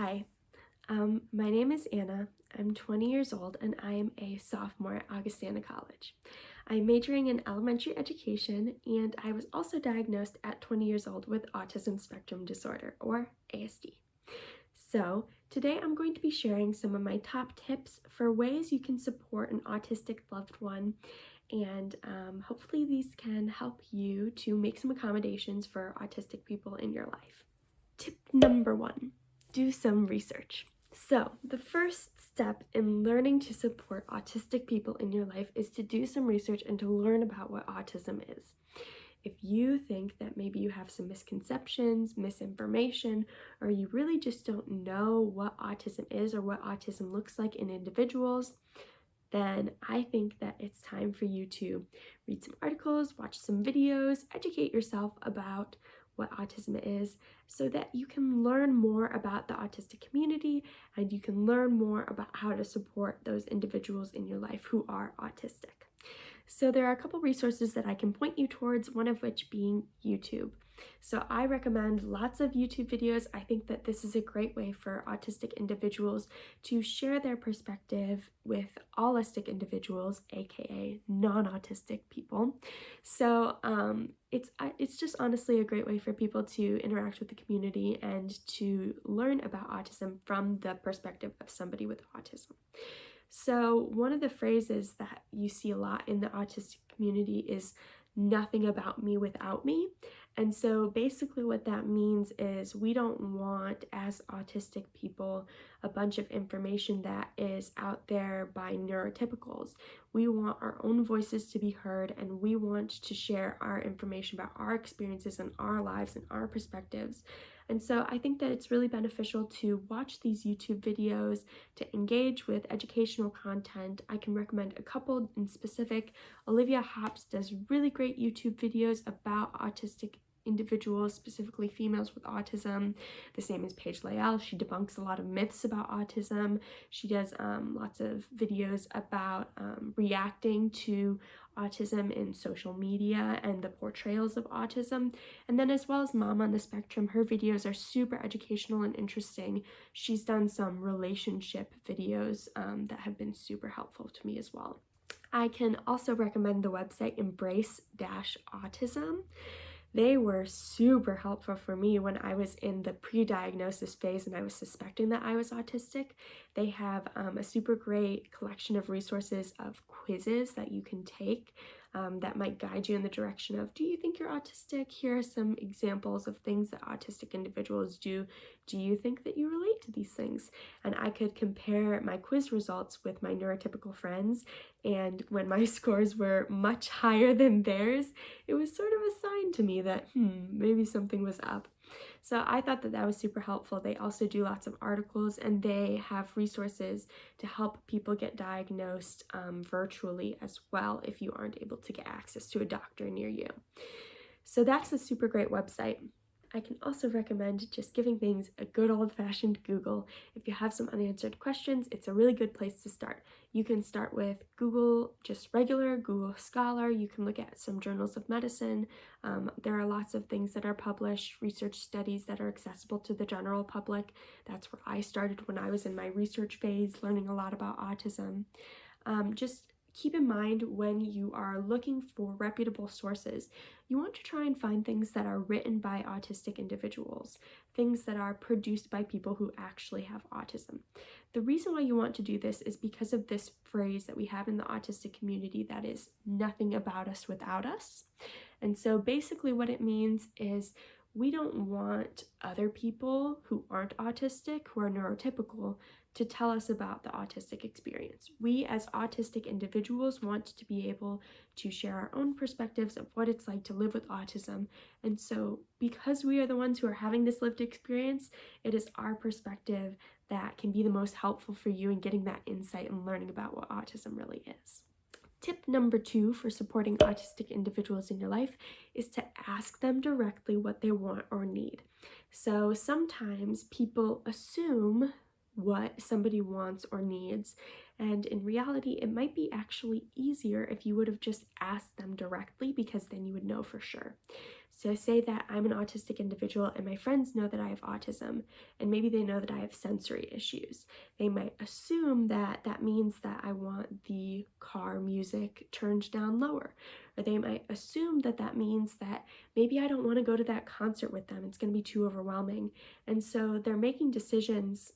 Hi, my name is Anna. I'm 20 years old and I am a sophomore at Augustana College. I'm majoring in elementary education and I was also diagnosed at 20 years old with autism spectrum disorder, or ASD. So today I'm going to be sharing some of my top tips for ways you can support an autistic loved one, and hopefully these can help you to make some accommodations for autistic people in your life. Tip number one, do some research. So, the first step in learning to support autistic people in your life is to do some research and to learn about what autism is. If you think that maybe you have some misconceptions, misinformation, or you really just don't know what autism is or what autism looks like in individuals, then I think that it's time for you to read some articles, watch some videos, educate yourself about what autism is so that you can learn more about the autistic community and you can learn more about how to support those individuals in your life who are autistic. So there are a couple resources that I can point you towards, one of which being YouTube. So I recommend lots of YouTube videos. I think that this is a great way for autistic individuals to share their perspective with allistic individuals, aka non-autistic people. So it's just honestly a great way for people to interact with the community and to learn about autism from the perspective of somebody with autism. So one of the phrases that you see a lot in the autistic community is nothing about me without me. And so basically what that means is we don't want, as autistic people, a bunch of information that is out there by neurotypicals. We want our own voices to be heard, and we want to share our information about our experiences and our lives and our perspectives. And so I think that it's really beneficial to watch these YouTube videos, to engage with educational content. I can recommend a couple in specific. Olivia Hobbs does really great YouTube videos about autistic individuals, specifically females with autism. The same as Paige Layel. She debunks a lot of myths about autism. She does lots of videos about reacting to autism in social media and the portrayals of autism. And then as well as Mom on the Spectrum, her videos are super educational and interesting. She's done some relationship videos that have been super helpful to me as well. I can also recommend the website Embrace-Autism. They were super helpful for me when I was in the pre-diagnosis phase and I was suspecting that I was autistic. They have a super great collection of resources of quizzes that you can take that might guide you in the direction of, do you think you're autistic? Here are some examples of things that autistic individuals do. Do you think that you relate to these things? And I could compare my quiz results with my neurotypical friends, and when my scores were much higher than theirs, it was sort of a sign to me that maybe something was up. So I thought that that was super helpful. They also do lots of articles and they have resources to help people get diagnosed virtually as well if you aren't able to get access to a doctor near you. So that's a super great website. I can also recommend just giving things a good old-fashioned Google. If you have some unanswered questions, it's a really good place to start. You can start with Google, just regular Google Scholar. You can look at some journals of medicine. There are lots of things that are published, research studies that are accessible to the general public. That's where I started when I was in my research phase, learning a lot about autism. Just keep in mind when you are looking for reputable sources, you want to try and find things that are written by autistic individuals, things that are produced by people who actually have autism. The reason why you want to do this is because of this phrase that we have in the autistic community that is nothing about us without us. And so basically what it means is we don't want other people who aren't autistic, who are neurotypical, to tell us about the autistic experience. We as autistic individuals want to be able to share our own perspectives of what it's like to live with autism. And so because we are the ones who are having this lived experience, it is our perspective that can be the most helpful for you in getting that insight and learning about what autism really is. Tip number 2 for supporting autistic individuals in your life is to ask them directly what they want or need. So sometimes people assume what somebody wants or needs, and in reality it might be actually easier if you would have just asked them directly, because then you would know for sure. So say that I'm an autistic individual and my friends know that I have autism, and maybe they know that I have sensory issues. They might assume that that means that I want the car music turned down lower. Or they might assume that that means that maybe I don't want to go to that concert with them. It's going to be too overwhelming. And so they're making decisions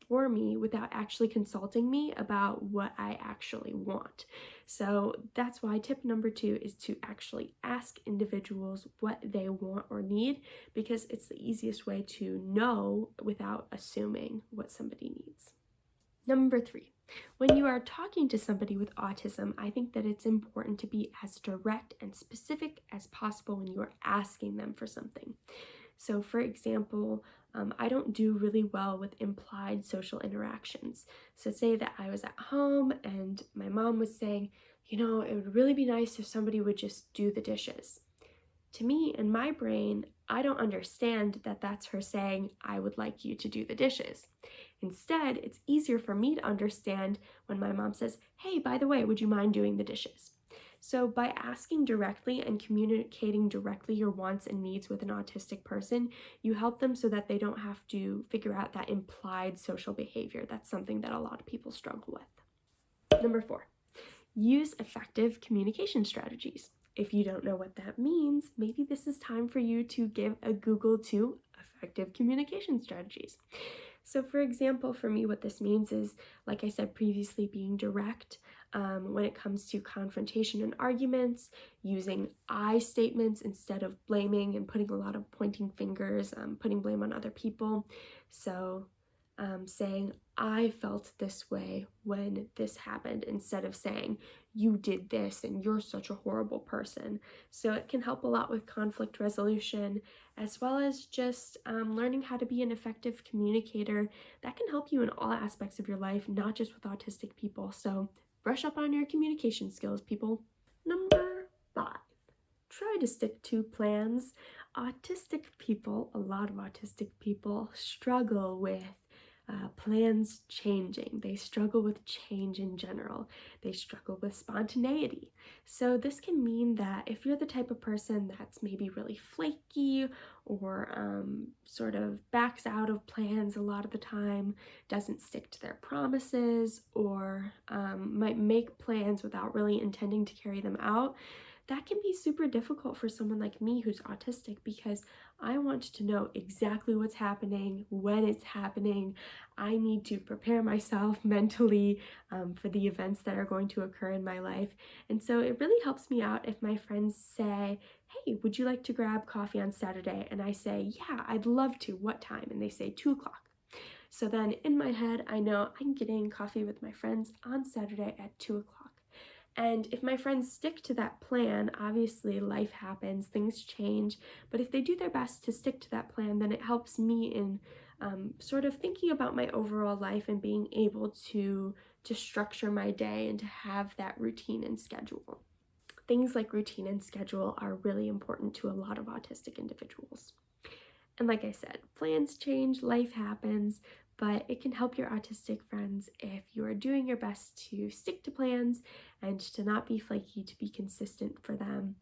for me without actually consulting me about what I actually want. So that's why tip number 2 is to actually ask individuals what they want or need, because it's the easiest way to know without assuming what somebody needs. Number 3, when you are talking to somebody with autism, I think that it's important to be as direct and specific as possible when you are asking them for something. So, for example, I don't do really well with implied social interactions. So, say that I was at home and my mom was saying, it would really be nice if somebody would just do the dishes. To me, in my brain, I don't understand that that's her saying, I would like you to do the dishes. Instead, it's easier for me to understand when my mom says, hey, by the way, would you mind doing the dishes? So, by asking directly and communicating directly your wants and needs with an autistic person, you help them so that they don't have to figure out that implied social behavior. That's something that a lot of people struggle with. Number 4, use effective communication strategies. If you don't know what that means, maybe this is time for you to give a Google to effective communication strategies. So, for example, for me, what this means is, like I said previously, being direct when it comes to confrontation and arguments, using I statements instead of blaming and putting a lot of pointing fingers, putting blame on other people. So, saying, I felt this way when this happened, instead of saying, you did this and you're such a horrible person. So it can help a lot with conflict resolution, as well as just learning how to be an effective communicator. That can help you in all aspects of your life, not just with autistic people. So brush up on your communication skills, people. Number 5, try to stick to plans. A lot of autistic people struggle with plans changing. They struggle with change in general. They struggle with spontaneity. So this can mean that if you're the type of person that's maybe really flaky or sort of backs out of plans a lot of the time, doesn't stick to their promises, or might make plans without really intending to carry them out, that can be super difficult for someone like me who's autistic, because I want to know exactly what's happening, when it's happening. I need to prepare myself mentally for the events that are going to occur in my life. And so it really helps me out if my friends say, hey, would you like to grab coffee on Saturday? And I say, yeah, I'd love to. What time? And they say 2 o'clock. So then in my head, I know I'm getting coffee with my friends on Saturday at 2 o'clock. And if my friends stick to that plan, obviously life happens, things change, but if they do their best to stick to that plan, then it helps me in sort of thinking about my overall life and being able to structure my day and to have that routine and schedule. Things like routine and schedule are really important to a lot of autistic individuals. And like I said, plans change, life happens, but it can help your autistic friends if you are doing your best to stick to plans and to not be flaky, to be consistent for them.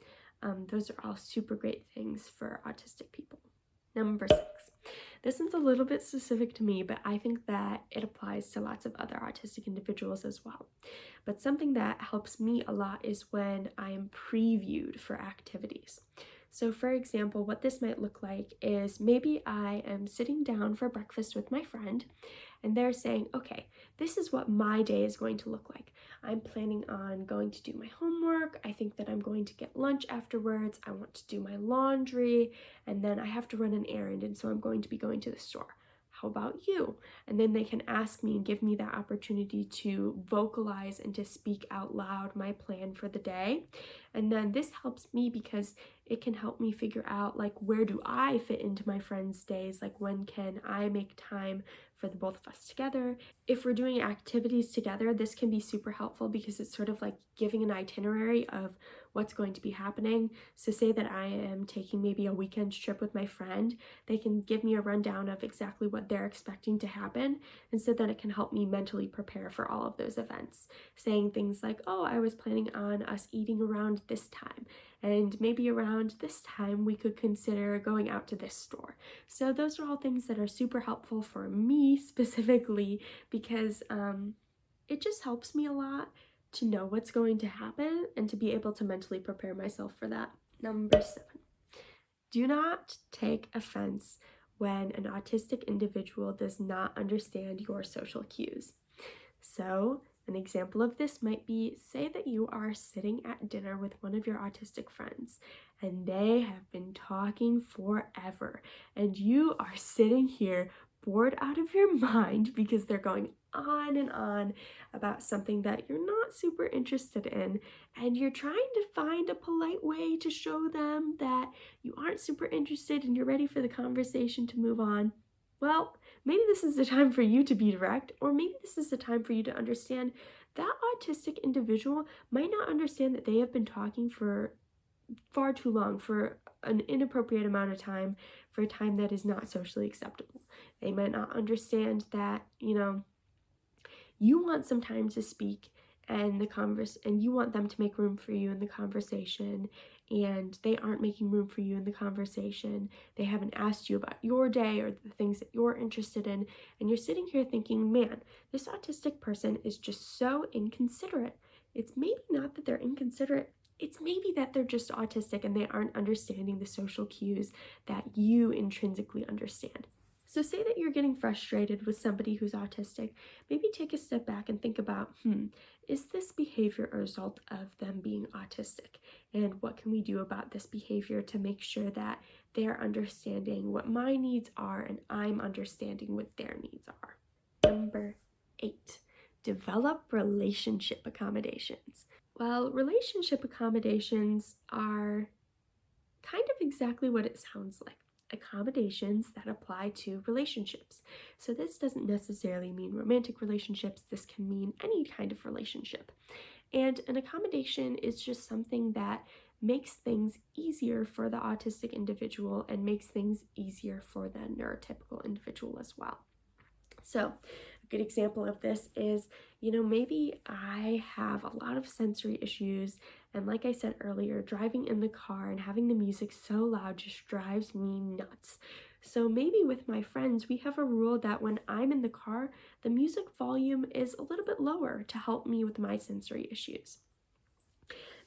Those are all super great things for autistic people. Number 6. This one's a little bit specific to me, but I think that it applies to lots of other autistic individuals as well. But something that helps me a lot is when I am previewed for activities. So for example, what this might look like is maybe I am sitting down for breakfast with my friend and they're saying, okay, this is what my day is going to look like. I'm planning on going to do my homework. I think that I'm going to get lunch afterwards. I want to do my laundry, and then I have to run an errand, and so I'm going to be going to the store. How about you? And then they can ask me and give me that opportunity to vocalize and to speak out loud my plan for the day. And then this helps me because it can help me figure out, like, where do I fit into my friends' days? Like, when can I make time for the both of us together? If we're doing activities together, this can be super helpful because it's sort of like giving an itinerary of what's going to be happening. So say that I am taking maybe a weekend trip with my friend, they can give me a rundown of exactly what they're expecting to happen, and so that it can help me mentally prepare for all of those events. Saying things like, oh, I was planning on us eating around this time. and maybe around this time we could consider going out to this store. So those are all things that are super helpful for me specifically because it just helps me a lot to know what's going to happen and to be able to mentally prepare myself for that. Number 7, do not take offense when an autistic individual does not understand your social cues. So, an example of this might be, say that you are sitting at dinner with one of your autistic friends and they have been talking forever, and you are sitting here bored out of your mind because they're going on and on about something that you're not super interested in, and you're trying to find a polite way to show them that you aren't super interested and you're ready for the conversation to move on. Well, maybe this is the time for you to be direct, or maybe this is the time for you to understand that autistic individual might not understand that they have been talking for far too long, for an inappropriate amount of time, for a time that is not socially acceptable. They might not understand that, you want some time to speak and you want them to make room for you in the conversation, and they aren't making room for you in the conversation. They haven't asked you about your day or the things that you're interested in, and you're sitting here thinking, man, this autistic person is just so inconsiderate. It's maybe not that they're inconsiderate, it's maybe that they're just autistic and they aren't understanding the social cues that you intrinsically understand. So say that you're getting frustrated with somebody who's autistic. Maybe take a step back and think about, is this behavior a result of them being autistic? And what can we do about this behavior to make sure that they're understanding what my needs are and I'm understanding what their needs are? Number 8, develop relationship accommodations. Well, relationship accommodations are kind of exactly what it sounds like, accommodations that apply to relationships. So this doesn't necessarily mean romantic relationships, this can mean any kind of relationship. And an accommodation is just something that makes things easier for the autistic individual and makes things easier for the neurotypical individual as well. So, a good example of this is, maybe I have a lot of sensory issues, and like I said earlier, driving in the car and having the music so loud just drives me nuts. So, maybe with my friends, we have a rule that when I'm in the car, the music volume is a little bit lower to help me with my sensory issues.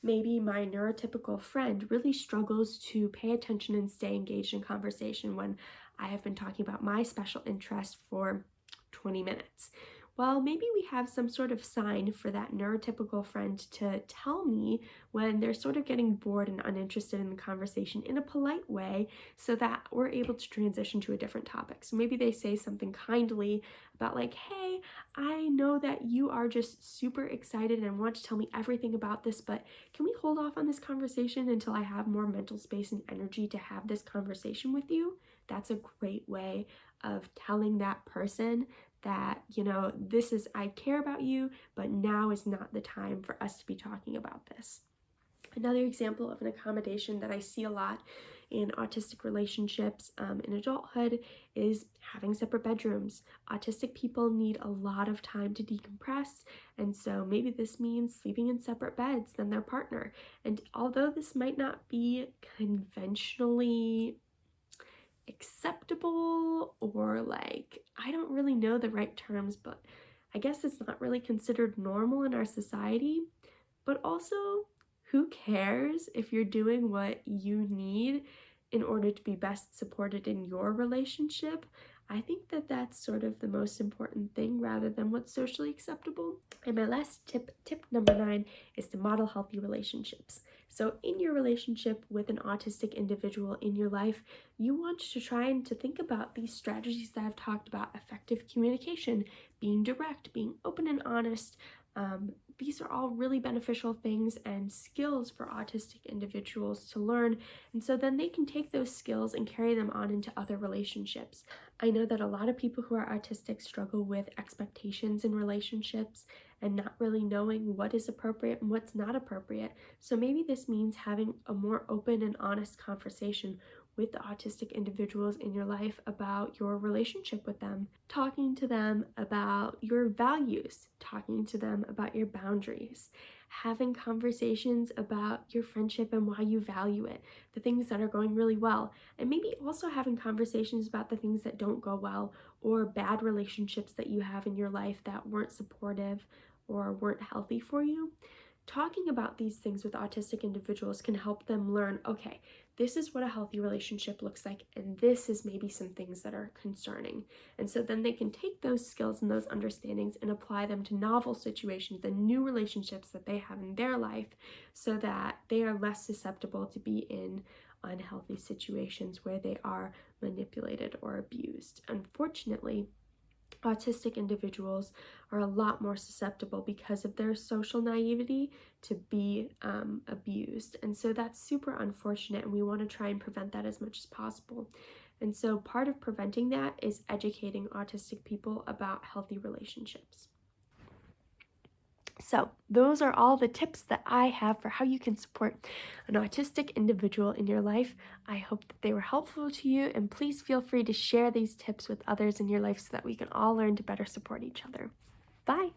Maybe my neurotypical friend really struggles to pay attention and stay engaged in conversation when I have been talking about my special interest for 20 minutes. Well, maybe we have some sort of sign for that neurotypical friend to tell me when they're sort of getting bored and uninterested in the conversation in a polite way so that we're able to transition to a different topic. So maybe they say something kindly about, like, hey, I know that you are just super excited and want to tell me everything about this, but can we hold off on this conversation until I have more mental space and energy to have this conversation with you? That's a great way of telling that person that, I care about you, but now is not the time for us to be talking about this. Another example of an accommodation that I see a lot in autistic relationships in adulthood is having separate bedrooms. Autistic people need a lot of time to decompress, and so maybe this means sleeping in separate beds than their partner. And although this might not be conventionally acceptable, or I don't really know the right terms, but I guess it's not really considered normal in our society. But also, who cares if you're doing what you need in order to be best supported in your relationship? I think that that's sort of the most important thing rather than what's socially acceptable. And my last tip number 9, is to model healthy relationships. So in your relationship with an autistic individual in your life, you want to try and to think about these strategies that I've talked about: effective communication, being direct, being open and honest. These are all really beneficial things and skills for autistic individuals to learn, and so then they can take those skills and carry them on into other relationships. I know that a lot of people who are autistic struggle with expectations in relationships and not really knowing what is appropriate and what's not appropriate. So maybe this means having a more open and honest conversation with the autistic individuals in your life about your relationship with them, talking to them about your values, talking to them about your boundaries, having conversations about your friendship and why you value it, the things that are going really well, and maybe also having conversations about the things that don't go well or bad relationships that you have in your life that weren't supportive or weren't healthy for you. Talking about these things with autistic individuals can help them learn, okay, this is what a healthy relationship looks like, and this is maybe some things that are concerning. And so then they can take those skills and those understandings and apply them to novel situations and new relationships that they have in their life so that they are less susceptible to be in unhealthy situations where they are manipulated or abused. Unfortunately, autistic individuals are a lot more susceptible because of their social naivety to be abused. And so that's super unfortunate, and we want to try and prevent that as much as possible. And so part of preventing that is educating autistic people about healthy relationships. So, those are all the tips that I have for how you can support an autistic individual in your life. I hope that they were helpful to you, and please feel free to share these tips with others in your life so that we can all learn to better support each other. Bye!